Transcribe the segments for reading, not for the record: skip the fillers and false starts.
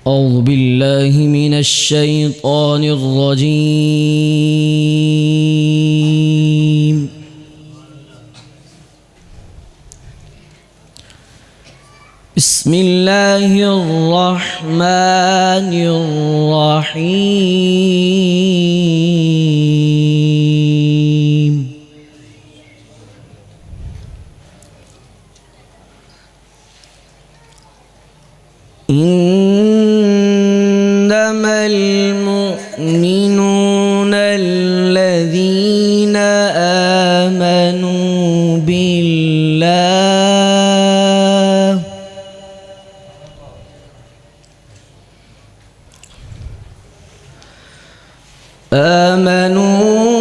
أعوذ بالله من الشيطان الرجيم. بسم الله الرحمن الرحيم. إنما المؤمنون الذين آمنوا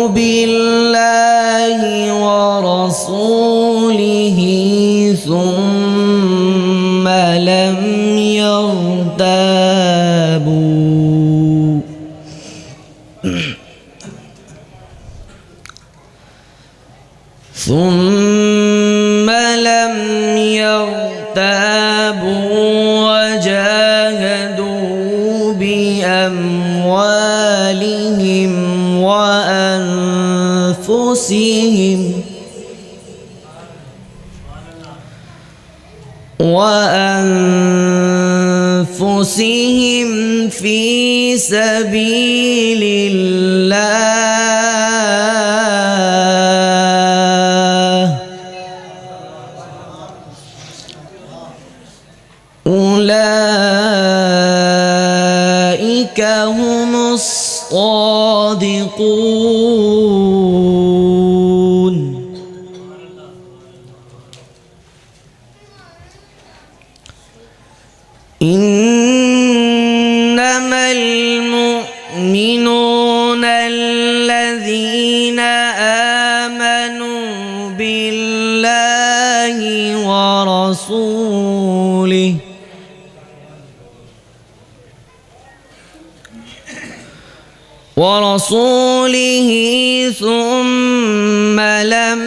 بالله ورسوله ثم لم يرتابوا وجاهدوا بأموالهم وأنفسهم في سبيل الله أولئك هم الصادقون. إنما المؤمنون الذين آمنوا بالله ورسوله ثم لم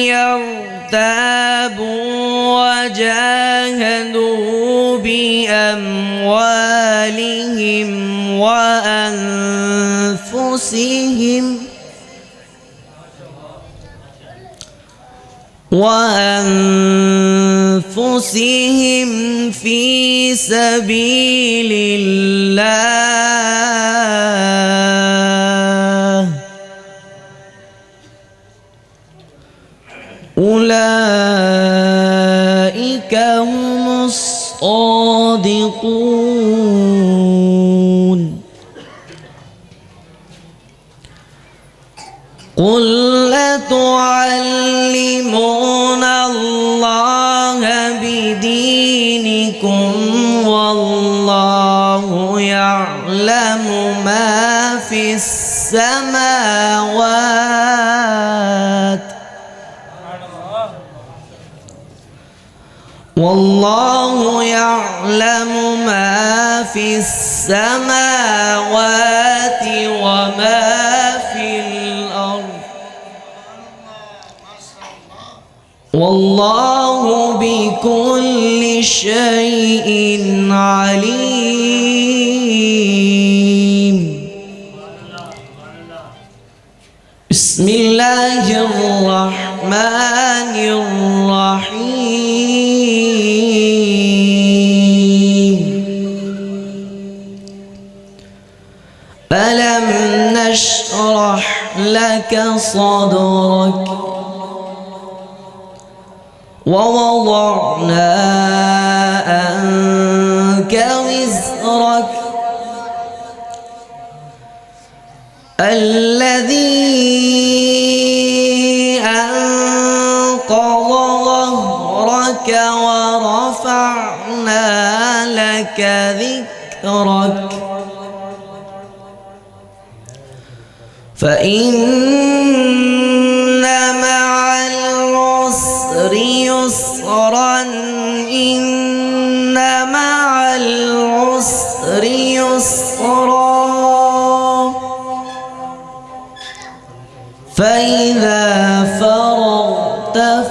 يرتابوا وجاهدوا بأموالهم وأنفسهم في سبيل الله أولئك هم الصادقون. قل أتعلمون الله بدينكم والله يعلم ما في السماوات والله يعلم ما في السماوات وما في الأرض والله بكل شيء عليم. بسم الله الرحمن الرحيم. ألم نشرح لك صدرك ووضعنا عنك وزرك الذي أنقض ظهرك ورفعنا لك ذكرك فإن مع العسر يسرا إن مع العسر يسرا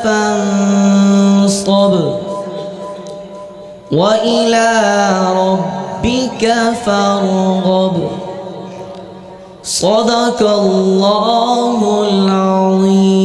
فانصب وإلى ربك فارغب صدق الله العظيم.